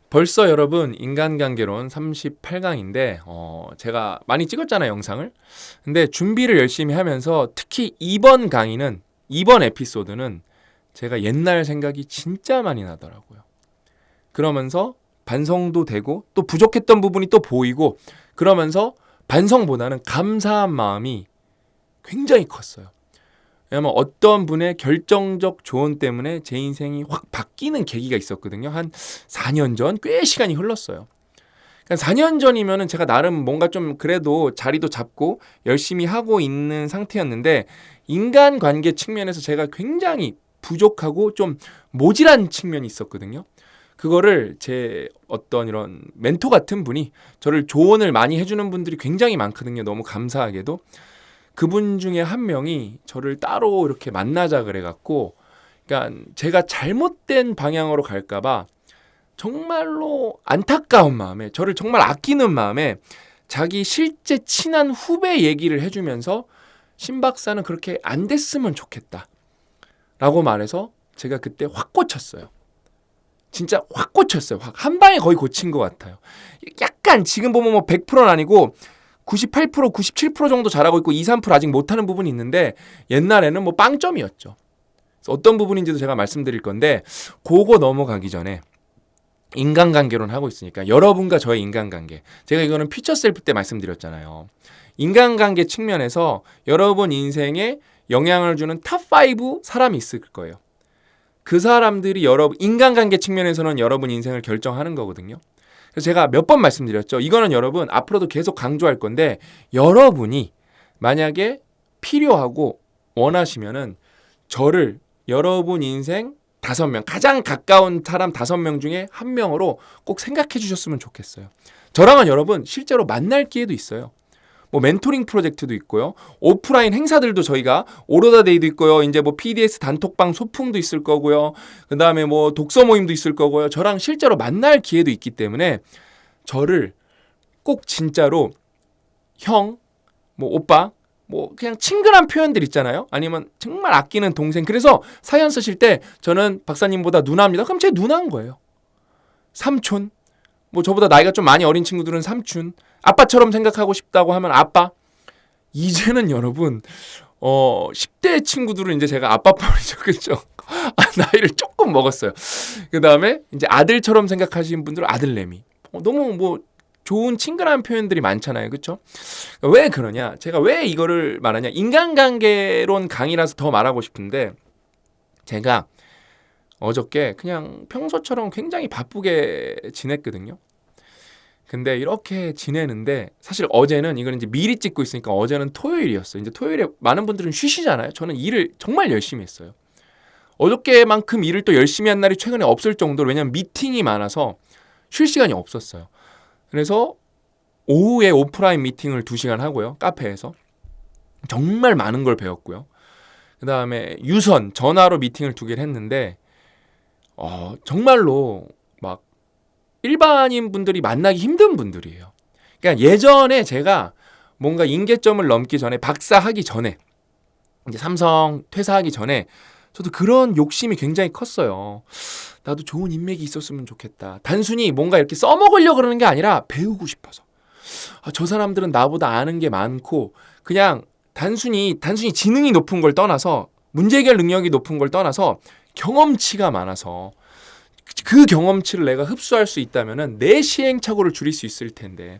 벌써 여러분 인간관계론 38강인데 제가 많이 찍었잖아요, 영상을. 근데 준비를 열심히 하면서 특히 이번 에피소드는 제가 옛날 생각이 진짜 많이 나더라고요. 그러면서 반성도 되고 또 부족했던 부분이 또 보이고, 그러면서 반성보다는 감사한 마음이 굉장히 컸어요. 왜냐면 어떤 분의 결정적 조언 때문에 제 인생이 확 바뀌는 계기가 있었거든요. 한 4년 전, 꽤 시간이 흘렀어요. 그러니까 4년 전이면은 제가 나름 뭔가 좀 그래도 자리도 잡고 열심히 하고 있는 상태였는데, 인간관계 측면에서 제가 굉장히 부족하고 좀 모질한 측면이 있었거든요. 그거를 제 어떤 이런 멘토 같은 분이, 저를 조언을 많이 해주는 분들이 굉장히 많거든요. 너무 감사하게도. 그분 중에 한 명이 저를 따로 이렇게 만나자 그래갖고, 그러니까 제가 잘못된 방향으로 갈까봐 정말로 안타까운 마음에, 저를 정말 아끼는 마음에 자기 실제 친한 후배 얘기를 해주면서 신 박사는 그렇게 안 됐으면 좋겠다 라고 말해서 제가 그때 확 꽂혔어요. 진짜 확 꽂혔어요. 한 방에 거의 고친 것 같아요. 약간 지금 보면 뭐 100%는 아니고 98%, 97% 정도 잘하고 있고 2, 3% 아직 못하는 부분이 있는데, 옛날에는 뭐 빵점이었죠. 그래서 어떤 부분인지도 제가 말씀드릴 건데, 그거 넘어가기 전에 인간관계론 하고 있으니까 여러분과 저의 인간관계, 제가 이거는 퓨처 셀프 때 말씀드렸잖아요. 인간관계 측면에서 여러분 인생에 영향을 주는 탑5 사람이 있을 거예요. 그 사람들이 여러분 인간관계 측면에서는 여러분 인생을 결정하는 거거든요. 그래서 제가 몇 번 말씀드렸죠. 이거는 여러분 앞으로도 계속 강조할 건데, 여러분이 만약에 필요하고 원하시면은 저를 여러분 인생 5명, 가장 가까운 사람 5명 중에 1명으로 꼭 생각해 주셨으면 좋겠어요. 저랑은 여러분 실제로 만날 기회도 있어요. 뭐 멘토링 프로젝트도 있고요. 오프라인 행사들도 저희가 오로다데이도 있고요. 이제 뭐 PDS 단톡방 소풍도 있을 거고요. 그다음에 뭐 독서 모임도 있을 거고요. 저랑 실제로 만날 기회도 있기 때문에 저를 꼭 진짜로 형, 뭐 오빠, 뭐 그냥 친근한 표현들 있잖아요. 아니면 정말 아끼는 동생. 그래서 사연 쓰실 때 저는 박사님보다 누나입니다. 그럼 제 누나인 거예요. 삼촌. 뭐 저보다 나이가 좀 많이 어린 친구들은 삼촌. 아빠처럼 생각하고 싶다고 하면 아빠. 이제는 여러분 10대 친구들은 이제 제가 아빠 뻘이죠. 그렇죠? 나이를 조금 먹었어요. 그다음에 이제 아들처럼 생각하시는 분들은 아들내미. 너무 뭐 좋은 친근한 표현들이 많잖아요. 그렇죠? 왜 그러냐? 제가 왜 이거를 말하냐? 인간관계론 강의라서 더 말하고 싶은데, 제가 어저께 그냥 평소처럼 굉장히 바쁘게 지냈거든요. 근데 이렇게 지내는데, 사실 어제는 이걸 이제 미리 찍고 있으니까 어제는 토요일이었어요. 이제 토요일에 많은 분들은 쉬시잖아요. 저는 일을 정말 열심히 했어요. 어저께만큼 일을 또 열심히 한 날이 최근에 없을 정도로, 왜냐면 미팅이 많아서 쉴 시간이 없었어요. 그래서 오후에 오프라인 미팅을 2시간 하고요. 카페에서. 정말 많은 걸 배웠고요. 그 다음에 유선, 전화로 미팅을 2개를 했는데, 정말로 막 일반인 분들이 만나기 힘든 분들이에요. 그러니까 예전에 제가 뭔가 임계점을 넘기 전에, 박사하기 전에, 이제 삼성 퇴사하기 전에 저도 그런 욕심이 굉장히 컸어요. 나도 좋은 인맥이 있었으면 좋겠다. 단순히 뭔가 이렇게 써먹으려고 그러는 게 아니라 배우고 싶어서. 저 사람들은 나보다 아는 게 많고, 그냥 단순히 지능이 높은 걸 떠나서, 문제 해결 능력이 높은 걸 떠나서 경험치가 많아서, 그 경험치를 내가 흡수할 수 있다면은 내 시행착오를 줄일 수 있을 텐데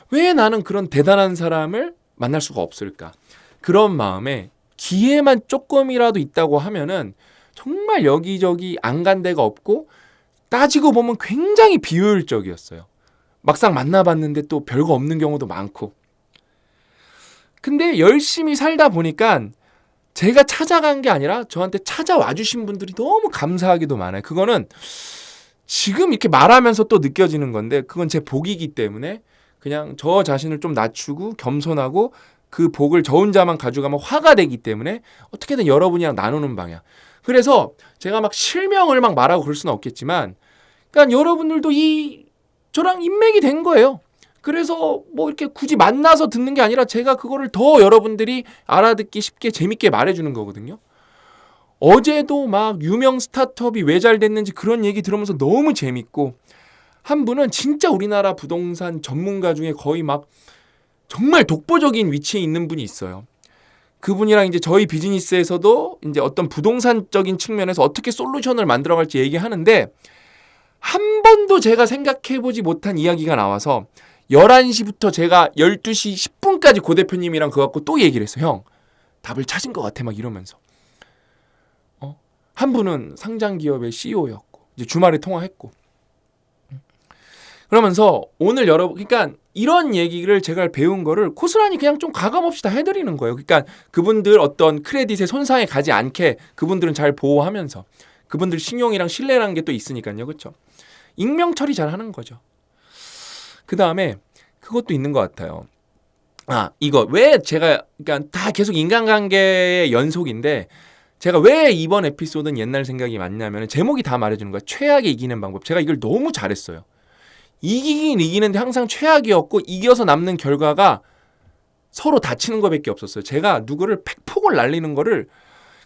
왜 나는 그런 대단한 사람을 만날 수가 없을까? 그런 마음에 기회만 조금이라도 있다고 하면은 정말 여기저기 안 간 데가 없고, 따지고 보면 굉장히 비효율적이었어요. 막상 만나봤는데 또 별거 없는 경우도 많고. 근데 열심히 살다 보니까 제가 찾아간 게 아니라 저한테 찾아와 주신 분들이 너무 감사하기도 많아요. 그거는 지금 이렇게 말하면서 또 느껴지는 건데, 그건 제 복이기 때문에 그냥 저 자신을 좀 낮추고 겸손하고, 그 복을 저 혼자만 가져가면 화가 되기 때문에 어떻게든 여러분이랑 나누는 방향. 그래서 제가 막 실명을 막 말하고 그럴 수는 없겠지만, 그러니까 여러분들도 저랑 인맥이 된 거예요. 그래서 뭐 이렇게 굳이 만나서 듣는 게 아니라 제가 그거를 더 여러분들이 알아듣기 쉽게 재밌게 말해주는 거거든요. 어제도 막 유명 스타트업이 왜 잘 됐는지 그런 얘기 들으면서 너무 재밌고, 한 분은 진짜 우리나라 부동산 전문가 중에 거의 막 정말 독보적인 위치에 있는 분이 있어요. 그분이랑 이제 저희 비즈니스에서도 이제 어떤 부동산적인 측면에서 어떻게 솔루션을 만들어갈지 얘기하는데 한 번도 제가 생각해보지 못한 이야기가 나와서 11시부터 제가 12시 10분까지 고 대표님이랑 그거 갖고 또 얘기를 했어요. 형, 답을 찾은 것 같아 막 이러면서. 한 분은 상장 기업의 CEO였고 이제 주말에 통화했고 그러면서 오늘 그러니까 이런 얘기를 제가 배운 거를 고스란히 그냥 좀 가감없이 다 해드리는 거예요. 그러니까 그분들 어떤 크레딧의 손상에 가지 않게 그분들은 잘 보호하면서 그분들 신용이랑 신뢰라는 게 또 있으니까요. 그렇죠? 익명 처리 잘 하는 거죠. 그 다음에 그것도 있는 것 같아요. 이거 왜 제가 그러니까 다 계속 인간관계의 연속인데 제가 왜 이번 에피소드는 옛날 생각이 많냐면 제목이 다 말해주는 거예요. 최악의 이기는 방법. 제가 이걸 너무 잘했어요. 이기긴 이기는데 항상 최악이었고 이겨서 남는 결과가 서로 다치는 것밖에 없었어요. 제가 누구를 팩폭을 날리는 거를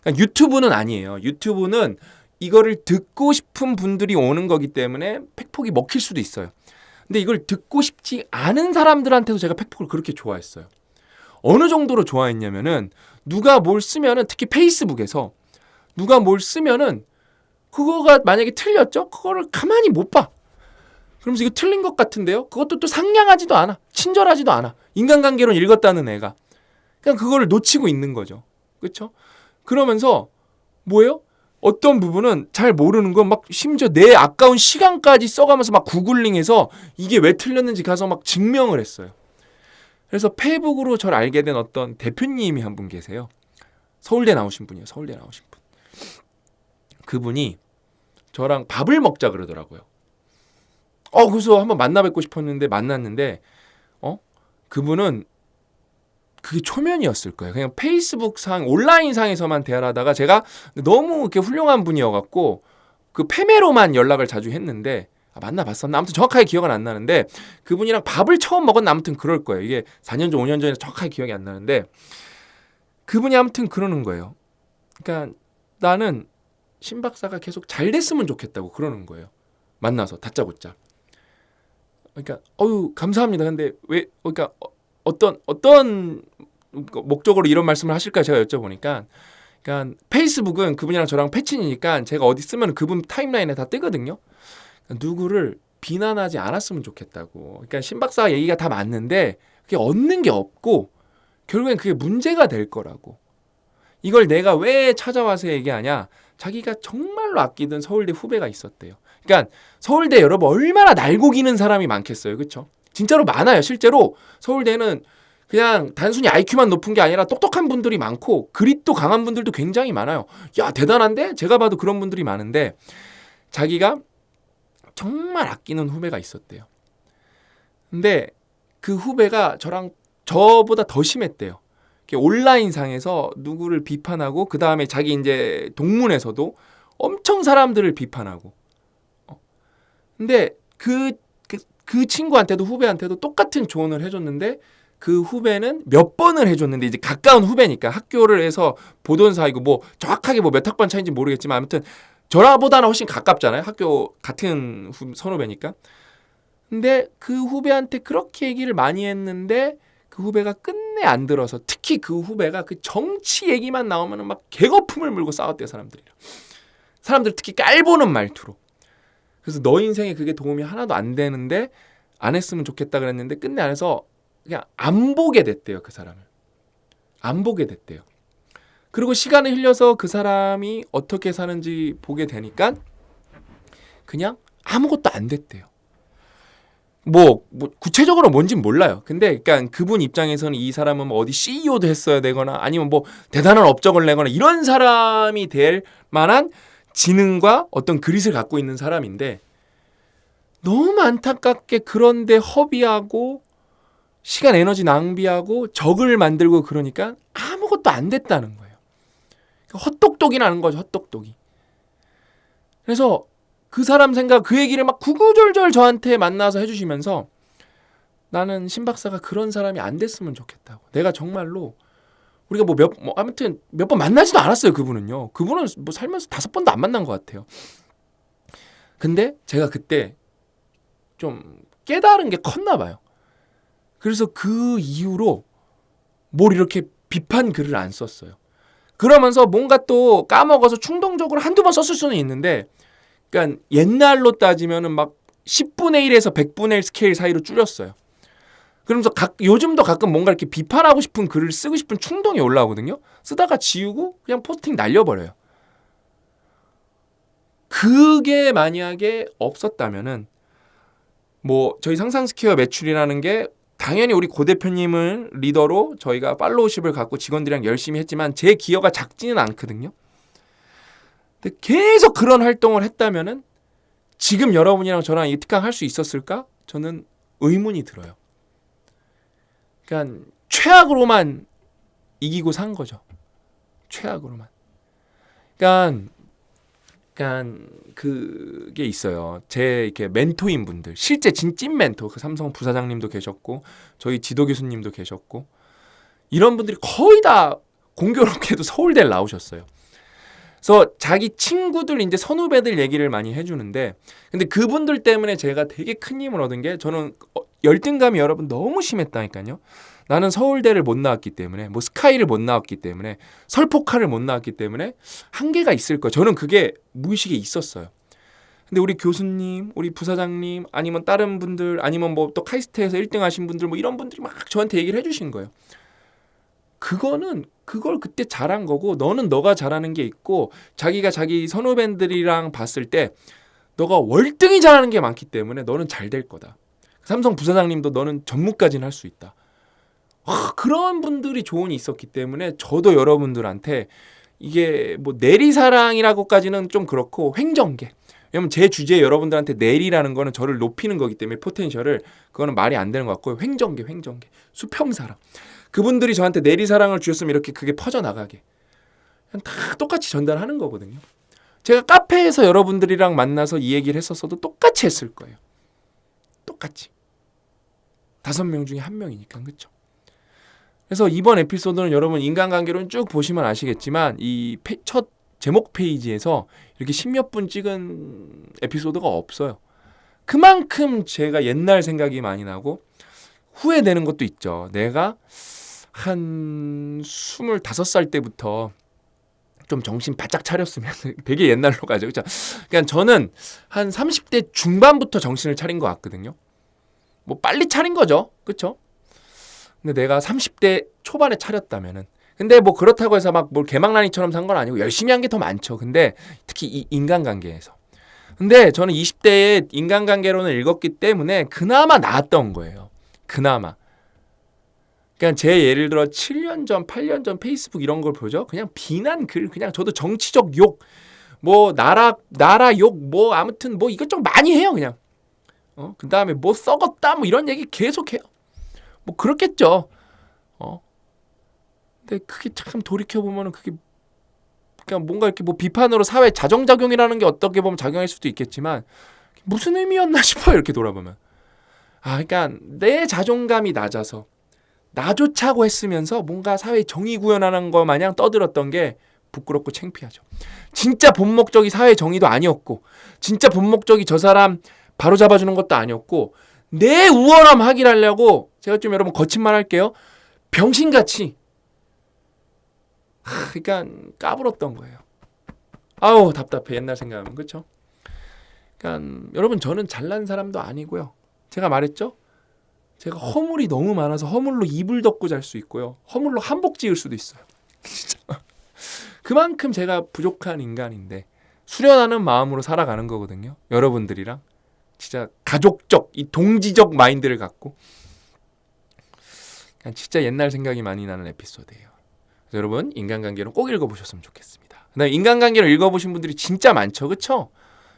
그러니까 유튜브는 아니에요. 유튜브는 이거를 듣고 싶은 분들이 오는 거기 때문에 팩폭이 먹힐 수도 있어요. 근데 이걸 듣고 싶지 않은 사람들한테도 제가 팩폭을 그렇게 좋아했어요. 어느 정도로 좋아했냐면은 누가 뭘 쓰면은 특히 페이스북에서 누가 뭘 쓰면은 그거가 만약에 틀렸죠? 그거를 가만히 못 봐. 그러면서 이거 틀린 것 같은데요? 그것도 또 상냥하지도 않아. 친절하지도 않아. 인간관계론 읽었다는 애가. 그냥 그거를 놓치고 있는 거죠. 그렇죠? 그러면서 뭐예요? 어떤 부분은 잘 모르는 건 막 심지어 내 아까운 시간까지 써가면서 막 구글링해서 이게 왜 틀렸는지 가서 막 증명을 했어요. 그래서 페이북으로 저를 알게 된 어떤 대표님이 한 분 계세요. 서울대 나오신 분이에요. 서울대 나오신 분. 그분이 저랑 밥을 먹자 그러더라고요. 그래서 한번 만나 뵙고 싶었는데 만났는데 그분은 그게 초면이었을 거예요. 그냥 페이스북 상 온라인 상에서만 대화하다가 제가 너무 이렇게 훌륭한 분이어갖고 그 패매로만 연락을 자주 했는데 만나봤었나? 아무튼 정확하게 기억은 안 나는데 그분이랑 밥을 처음 먹었나? 아무튼 그럴 거예요. 이게 4년 전 5년 전에 정확하게 기억이 안 나는데 그분이 아무튼 그러는 거예요. 그러니까 나는 신 박사가 계속 잘 됐으면 좋겠다고 그러는 거예요. 만나서 다짜고짜. 그러니까 감사합니다. 근데 왜 그러니까 어떤 목적으로 이런 말씀을 하실까 제가 여쭤보니까 그러니까 페이스북은 그분이랑 저랑 패친이니까 제가 어디 쓰면 그분 타임라인에 다 뜨거든요. 그러니까 누구를 비난하지 않았으면 좋겠다고. 그러니까 신 박사 얘기가 다 맞는데 그게 얻는 게 없고 결국엔 그게 문제가 될 거라고. 이걸 내가 왜 찾아와서 얘기하냐? 자기가 정말로 아끼던 서울대 후배가 있었대요. 그러니까 서울대 여러분 얼마나 날고 기는 사람이 많겠어요. 그렇죠? 진짜로 많아요. 실제로 서울대는 그냥 단순히 IQ만 높은 게 아니라 똑똑한 분들이 많고 그릿도 강한 분들도 굉장히 많아요. 야, 대단한데? 제가 봐도 그런 분들이 많은데 자기가 정말 아끼는 후배가 있었대요. 근데 그 후배가 저보다 더 심했대요. 온라인상에서 누구를 비판하고 그 다음에 자기 이제 동문에서도 엄청 사람들을 비판하고. 근데 그 친구한테도 후배한테도 똑같은 조언을 해줬는데 그 후배는 몇 번을 해줬는데 이제 가까운 후배니까 학교를 해서 보던 사이고 뭐 정확하게 뭐 몇 학번 차인지 모르겠지만 아무튼 저라보다는 훨씬 가깝잖아요. 학교 같은 선후배니까. 근데 그 후배한테 그렇게 얘기를 많이 했는데 그 후배가 끝내 안 들어서 특히 그 후배가 그 정치 얘기만 나오면 막 개거품을 물고 싸웠대요. 사람들 특히 깔보는 말투로. 그래서 너 인생에 그게 도움이 하나도 안 되는데 안 했으면 좋겠다 그랬는데 끝내 안 해서 그냥 안 보게 됐대요. 그 사람을. 안 보게 됐대요. 그리고 시간을 흘려서 그 사람이 어떻게 사는지 보게 되니까 그냥 아무것도 안 됐대요. 뭐 구체적으로 뭔진 몰라요. 근데 그러니까 그분 입장에서는 이 사람은 뭐 어디 CEO도 했어야 되거나 아니면 뭐 대단한 업적을 내거나 이런 사람이 될 만한 지능과 어떤 그릿을 갖고 있는 사람인데 너무 안타깝게 그런데 허비하고 시간 에너지 낭비하고 적을 만들고 그러니까 아무것도 안 됐다는 거예요. 헛똑똑이 나는 거죠. 헛똑똑이. 그래서 그 사람 생각 그 얘기를 막 구구절절 저한테 만나서 해주시면서 나는 신 박사가 그런 사람이 안 됐으면 좋겠다고. 내가 정말로 우리가 아무튼 몇 번 만나지도 않았어요. 그분은요. 그분은 뭐 살면서 5번도 안 만난 것 같아요. 근데 제가 그때 좀 깨달은 게 컸나 봐요. 그래서 그 이후로 뭘 이렇게 비판 글을 안 썼어요. 그러면서 뭔가 또 까먹어서 충동적으로 한두 번 썼을 수는 있는데, 그러니까 옛날로 따지면은 막 10분의 1에서 100분의 1 스케일 사이로 줄였어요. 그러면서 요즘도 가끔 뭔가 이렇게 비판하고 싶은 글을 쓰고 싶은 충동이 올라오거든요. 쓰다가 지우고 그냥 포스팅 날려버려요. 그게 만약에 없었다면은 뭐 저희 상상스퀘어 매출이라는 게 당연히 우리 고 대표님을 리더로 저희가 팔로우십을 갖고 직원들이랑 열심히 했지만 제 기여가 작지는 않거든요. 근데 계속 그런 활동을 했다면은 지금 여러분이랑 저랑 이 특강 할 수 있었을까? 저는 의문이 들어요. 그러니까 최악으로만 이기고 산 거죠. 최악으로만. 그러니까 그게 있어요. 제 이렇게 멘토인 분들, 실제 찐 멘토, 그 삼성 부사장님도 계셨고, 저희 지도 교수님도 계셨고, 이런 분들이 거의 다 공교롭게도 서울대를 나오셨어요. 그래서 자기 친구들, 이제 선후배들 얘기를 많이 해주는데, 근데 그분들 때문에 제가 되게 큰 힘을 얻은 게, 저는 열등감이 여러분 너무 심했다니까요. 나는 서울대를 못 나왔기 때문에, 뭐 스카이를 못 나왔기 때문에, 설포카를 못 나왔기 때문에 한계가 있을 거예요. 저는 그게 무의식에 있었어요. 근데 우리 교수님, 우리 부사장님, 아니면 다른 분들, 아니면 뭐 또 카이스트에서 1등 하신 분들, 뭐 이런 분들이 막 저한테 얘기를 해주신 거예요. 그걸 그때 잘한 거고, 너는 너가 잘하는 게 있고, 자기가 자기 선후배들이랑 봤을 때 너가 월등히 잘하는 게 많기 때문에 너는 잘 될 거다. 삼성 부사장님도 너는 전무까지는 할 수 있다. 그런 분들이 조언이 있었기 때문에 저도 여러분들한테 이게 뭐 내리사랑이라고까지는 좀 그렇고 횡정계. 왜냐면 제 주제에 여러분들한테 내리라는 거는 저를 높이는 거기 때문에 포텐셜을, 그거는 말이 안 되는 것 같고요. 횡정계. 수평사랑. 그분들이 저한테 내리사랑을 주셨으면 이렇게 그게 퍼져나가게. 그냥 다 똑같이 전달하는 거거든요. 제가 카페에서 여러분들이랑 만나서 이 얘기를 했었어도 똑같이 했을 거예요. 똑같이. 5명 중에 1명이니까. 그렇죠? 그래서 이번 에피소드는 여러분 인간관계론 쭉 보시면 아시겠지만 이 첫 제목 페이지에서 이렇게 10몇 분 찍은 에피소드가 없어요. 그만큼 제가 옛날 생각이 많이 나고 후회되는 것도 있죠. 내가 한 25살 때부터 좀 정신 바짝 차렸으면 되게 옛날로 가죠. 그렇죠? 그러니까 저는 한 30대 중반부터 정신을 차린 것 같거든요. 뭐 빨리 차린 거죠. 그렇죠? 근데 내가 30대 초반에 차렸다면은, 근데 뭐 그렇다고 해서 막 뭘 개망나니처럼 산 건 아니고 열심히 한 게 더 많죠. 근데 특히 이 인간관계에서. 근데 저는 20대에 인간관계론을 읽었기 때문에 그나마 나았던 거예요. 그나마. 그냥 제 예를 들어 7년 전, 8년 전 페이스북 이런 걸 보죠. 그냥 비난 글, 그냥 저도 정치적 욕, 뭐 나라 욕, 뭐 아무튼 뭐 이것저것 많이 해요. 그냥. 그 다음에 뭐 썩었다, 뭐 이런 얘기 계속해요. 뭐 그렇겠죠. 근데 그게 참 돌이켜 보면은 그게 그냥 뭔가 이렇게 뭐 비판으로 사회 자정작용이라는 게 어떻게 보면 작용할 수도 있겠지만 무슨 의미였나 싶어요. 이렇게 돌아보면. 그러니까 내 자존감이 낮아서 나조차고 했으면서 뭔가 사회 정의 구현하는 거 마냥 떠들었던 게 부끄럽고 창피하죠. 진짜 본 목적이 사회 정의도 아니었고, 진짜 본 목적이 저 사람 바로 잡아주는 것도 아니었고, 내 우월함 확인하려고 제가 좀 여러분 거친 말 할게요. 병신같이. 그러니까 까불었던 거예요. 아우 답답해. 옛날 생각하면. 그렇죠? 그러니까 여러분 저는 잘난 사람도 아니고요. 제가 말했죠? 제가 허물이 너무 많아서 허물로 이불 덮고 잘 수 있고요. 허물로 한복 지을 수도 있어요. 진짜. 그만큼 제가 부족한 인간인데 수련하는 마음으로 살아가는 거거든요. 여러분들이랑. 진짜 가족적, 이 동지적 마인드를 갖고. 진짜 옛날 생각이 많이 나는 에피소드예요. 그래서 여러분 인간관계는 꼭 읽어보셨으면 좋겠습니다. 그다음에 인간관계를 읽어보신 분들이 진짜 많죠. 그렇죠?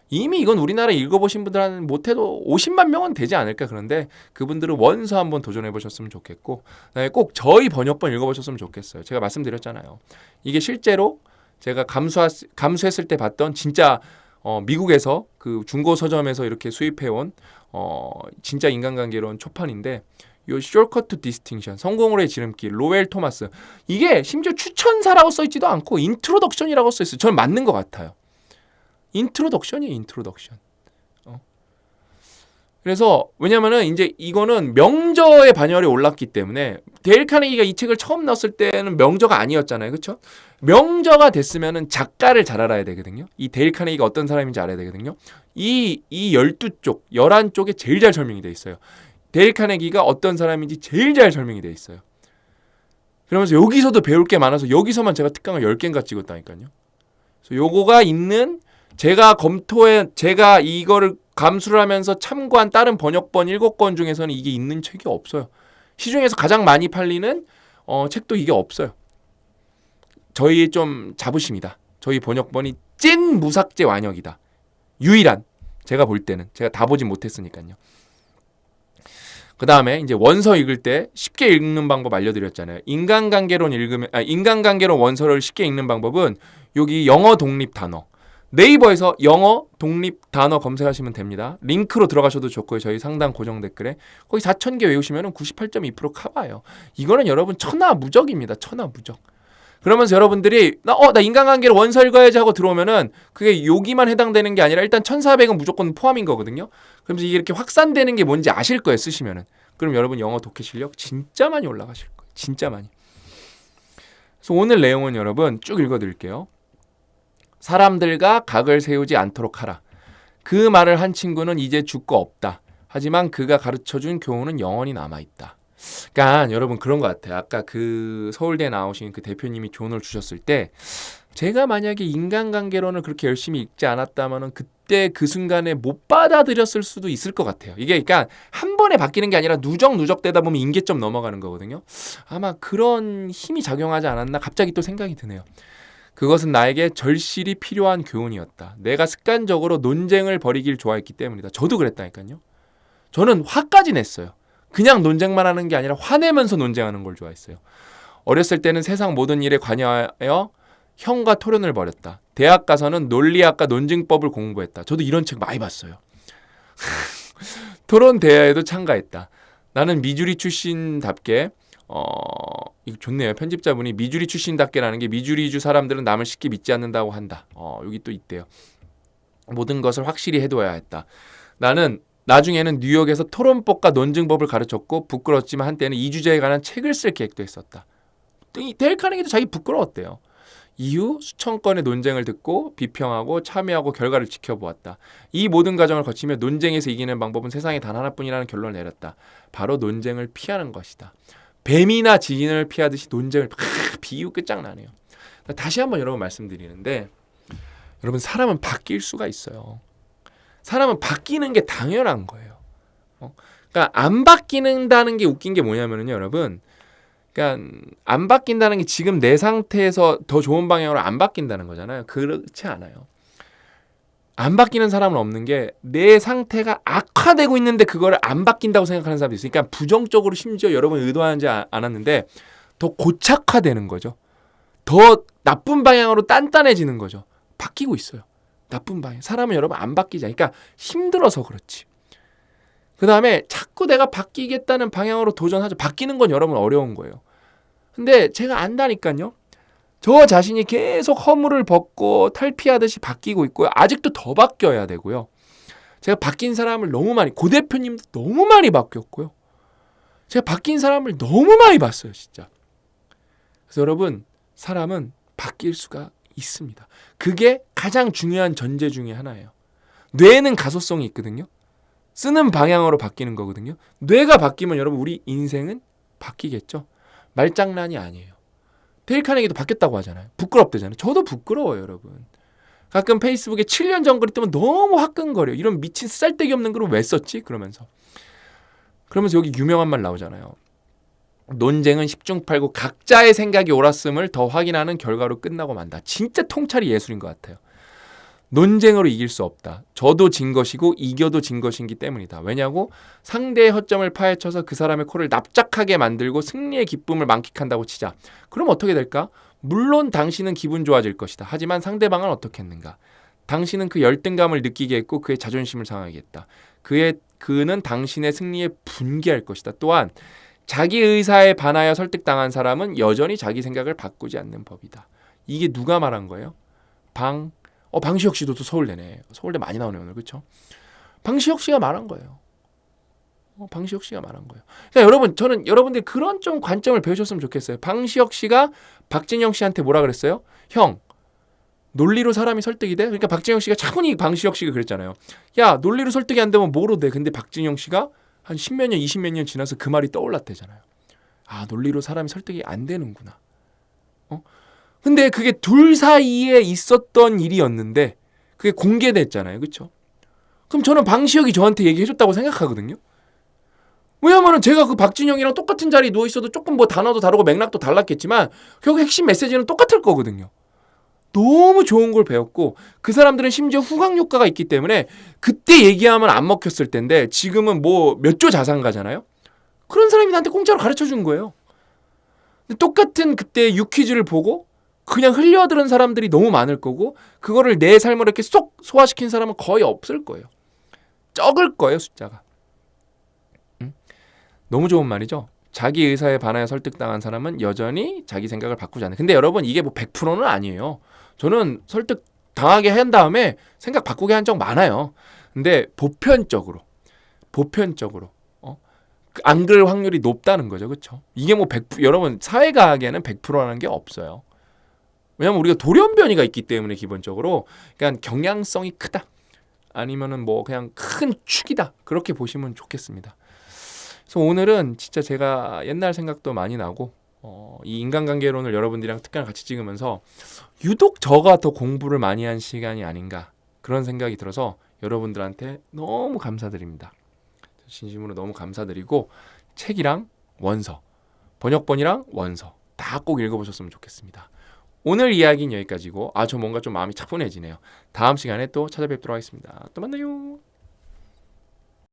이미 이건 우리나라 읽어보신 분들은 못해도 50만 명은 되지 않을까. 그런데 그분들은 원서 한번 도전해보셨으면 좋겠고, 그다음에 꼭 저희 번역본 읽어보셨으면 좋겠어요. 제가 말씀드렸잖아요. 이게 실제로 제가 감수했을 때 봤던 진짜 미국에서 그 중고 서점에서 이렇게 수입해온 진짜 인간관계론 초판인데, 요 Shortcut to Distinction, 성공으로의 지름길, 로웰 토마스, 이게 심지어 추천사라고 써있지도 않고 인트로덕션이라고 써있어요. 저는 맞는 것 같아요. 인트로덕션이에요. 인트로덕션. 그래서 왜냐면은 이제 이거는 명저의 반열에 올랐기 때문에 데일 카네기가 이 책을 처음 넣었을 때는 명저가 아니었잖아요. 그렇죠? 명저가 됐으면은 작가를 잘 알아야 되거든요. 이 데일 카네기가 어떤 사람인지 알아야 되거든요. 이 12쪽, 11쪽에 제일 잘 설명이 돼 있어요. 데일 카네기가 어떤 사람인지 제일 잘 설명이 돼 있어요. 그러면서 여기서도 배울 게 많아서 여기서만 제가 특강을 10개인가 찍었다니까요. 그래서 요거가 있는 제가 이거를 감수를 하면서 참고한 다른 번역본 7권 중에서는 이게 있는 책이 없어요. 시중에서 가장 많이 팔리는 책도 이게 없어요. 저희 좀 자부심이다. 저희 번역본이 찐 무삭제 완역이다. 유일한, 제가 볼 때는. 제가 다 보진 못했으니까요. 그 다음에 이제 원서 읽을 때 쉽게 읽는 방법 알려드렸잖아요. 인간관계론 원서를 쉽게 읽는 방법은 여기 영어 독립 단어. 네이버에서 영어 독립 단어 검색하시면 됩니다. 링크로 들어가셔도 좋고요. 저희 상단 고정 댓글에 거기 4,000개 외우시면 98.2% 커버예요. 이거는 여러분 천하무적입니다. 천하무적. 그러면서 여러분들이 나 인간관계로 원서 읽어야지 하고 들어오면은 그게 여기만 해당되는 게 아니라 일단 1,400은 무조건 포함인 거거든요. 그러면서 이게 이렇게 확산되는 게 뭔지 아실 거예요. 쓰시면은. 그럼 여러분 영어 독해 실력 진짜 많이 올라가실 거예요. 진짜 많이. 그래서 오늘 내용은 여러분 쭉 읽어드릴게요. 사람들과 각을 세우지 않도록 하라. 그 말을 한 친구는 이제 죽고 없다. 하지만 그가 가르쳐준 교훈은 영원히 남아있다. 그러니까 여러분 그런 것 같아요. 아까 그 서울대 나오신 그 대표님이 조언을 주셨을 때 제가 만약에 인간관계론을 그렇게 열심히 읽지 않았다면은 그때 그 순간에 못 받아들였을 수도 있을 것 같아요. 이게 그러니까 한 번에 바뀌는 게 아니라 누적 되다 보면 임계점 넘어가는 거거든요. 아마 그런 힘이 작용하지 않았나 갑자기 또 생각이 드네요. 그것은 나에게 절실히 필요한 교훈이었다. 내가 습관적으로 논쟁을 벌이길 좋아했기 때문이다. 저도 그랬다니까요. 저는 화까지 냈어요. 그냥 논쟁만 하는 게 아니라 화내면서 논쟁하는 걸 좋아했어요. 어렸을 때는 세상 모든 일에 관여하여 형과 토론을 벌였다. 대학 가서는 논리학과 논증법을 공부했다. 저도 이런 책 많이 봤어요. 토론 대회에도 참가했다. 나는 미주리 출신답게 이거 좋네요. 편집자분이 미주리 출신답게라는 게 미주리주 사람들은 남을 쉽게 믿지 않는다고 한다. 여기 또 있대요. 모든 것을 확실히 해둬야 했다. 나는 나중에는 뉴욕에서 토론법과 논증법을 가르쳤고 부끄러웠지만 한때는 이 주제에 관한 책을 쓸 계획도 했었다. 데일 카네기도 자기 부끄러웠대요. 이후 수천 건의 논쟁을 듣고 비평하고 참여하고 결과를 지켜보았다. 이 모든 과정을 거치며 논쟁에서 이기는 방법은 세상에 단 하나뿐이라는 결론을 내렸다. 바로 논쟁을 피하는 것이다. 뱀이나 지진을 피하듯이 논쟁을 비유 끝장나네요. 다시 한번 여러분 말씀드리는데 여러분 사람은 바뀔 수가 있어요. 사람은 바뀌는 게 당연한 거예요. 그러니까 안 바뀌는다는 게 웃긴 게 뭐냐면요, 여러분. 그러니까 안 바뀐다는 게 지금 내 상태에서 더 좋은 방향으로 안 바뀐다는 거잖아요. 그렇지 않아요. 안 바뀌는 사람은 없는 게 내 상태가 악화되고 있는데 그거를 안 바뀐다고 생각하는 사람도 있어요. 그러니까 부정적으로 심지어 여러분 의도하지 않았는데 더 고착화되는 거죠. 더 나쁜 방향으로 단단해지는 거죠. 바뀌고 있어요. 나쁜 방향. 사람은 여러분 안 바뀌잖아요. 그러니까 힘들어서 그렇지. 그 다음에 자꾸 내가 바뀌겠다는 방향으로 도전하죠. 바뀌는 건 여러분 어려운 거예요. 근데 제가 안다니까요. 저 자신이 계속 허물을 벗고 탈피하듯이 바뀌고 있고요. 아직도 더 바뀌어야 되고요. 제가 바뀐 사람을 너무 많이, 고 대표님도 너무 많이 바뀌었고요. 제가 바뀐 사람을 너무 많이 봤어요, 진짜. 그래서 여러분, 사람은 바뀔 수가 있습니다. 그게 가장 중요한 전제 중에 하나예요. 뇌는 가소성이 있거든요. 쓰는 방향으로 바뀌는 거거든요. 뇌가 바뀌면 여러분 우리 인생은 바뀌겠죠. 말장난이 아니에요. 데일 카네기도 바뀌었다고 하잖아요. 부끄럽대잖아요. 저도 부끄러워요, 여러분. 가끔 페이스북에 7년 전 글 뜨면 너무 화끈거려요. 이런 미친 쓸데기 없는 글을 왜 썼지? 그러면서 여기 유명한 말 나오잖아요. 논쟁은 10중 8구 각자의 생각이 옳았음을 더 확인하는 결과로 끝나고 만다. 진짜 통찰이 예술인 것 같아요. 논쟁으로 이길 수 없다. 저도 진 것이고 이겨도 진 것이기 때문이다. 왜냐고? 상대의 허점을 파헤쳐서 그 사람의 코를 납작하게 만들고 승리의 기쁨을 만끽한다고 치자. 그럼 어떻게 될까? 물론 당신은 기분 좋아질 것이다. 하지만 상대방은 어떻게 했는가? 당신은 그 열등감을 느끼게 했고 그의 자존심을 상하게 했다. 그는 당신의 승리에 분개할 것이다. 또한 자기 의사에 반하여 설득당한 사람은 여전히 자기 생각을 바꾸지 않는 법이다. 이게 누가 말한 거예요? 방시혁 씨도 또 서울대네. 서울대 많이 나오네 오늘. 그렇죠? 방시혁 씨가 말한 거예요. 방시혁 씨가 말한 거예요. 그러니까 여러분, 저는 여러분들이 그런 좀 관점을 배우셨으면 좋겠어요. 방시혁 씨가 박진영 씨한테 뭐라 그랬어요? 형, 논리로 사람이 설득이 돼? 그러니까 박진영 씨가 차분히 방시혁 씨가 그랬잖아요. 야, 논리로 설득이 안 되면 뭐로 돼? 근데 박진영 씨가 한 10몇 년, 20몇 년 지나서 그 말이 떠올랐대잖아요. 아, 논리로 사람이 설득이 안 되는구나. 근데 그게 둘 사이에 있었던 일이었는데 그게 공개됐잖아요. 그렇죠? 그럼 저는 방시혁이 저한테 얘기해줬다고 생각하거든요. 왜냐면은 제가 그 박진영이랑 똑같은 자리에 누워있어도 조금 뭐 단어도 다르고 맥락도 달랐겠지만 결국 핵심 메시지는 똑같을 거거든요. 너무 좋은 걸 배웠고 그 사람들은 심지어 후광 효과가 있기 때문에 그때 얘기하면 안 먹혔을 텐데 지금은 뭐 몇 조 자산가잖아요. 그런 사람이 나한테 공짜로 가르쳐준 거예요. 근데 똑같은 그때 유퀴즈를 보고 그냥 흘려들은 사람들이 너무 많을 거고 그거를 내 삶으로 이렇게 쏙 소화시킨 사람은 거의 없을 거예요. 적을 거예요, 숫자가. 응? 너무 좋은 말이죠. 자기 의사에 반하여 설득당한 사람은 여전히 자기 생각을 바꾸지 않는. 근데 여러분 이게 뭐 100%는 아니에요. 저는 설득 당하게 한 다음에 생각 바꾸게 한 적 많아요. 근데 보편적으로 안 그럴 확률이 높다는 거죠. 그렇죠? 이게 뭐 100% 여러분 사회과학에는 100%라는 게 없어요. 왜냐면 우리가 돌연변이가 있기 때문에 기본적으로 그러니까 경향성이 크다. 아니면은 뭐 그냥 큰 축이다. 그렇게 보시면 좋겠습니다. 그래서 오늘은 진짜 제가 옛날 생각도 많이 나고 이 인간관계론을 여러분들이랑 특강 같이 찍으면서 유독 저가 더 공부를 많이 한 시간이 아닌가 그런 생각이 들어서 여러분들한테 너무 감사드립니다. 진심으로 너무 감사드리고 책이랑 원서, 번역본이랑 원서 다 꼭 읽어보셨으면 좋겠습니다. 오늘 이야기는 여기까지고 저 뭔가 좀 마음이 차분해지네요. 다음 시간에 또 찾아뵙도록 하겠습니다. 또 만나요.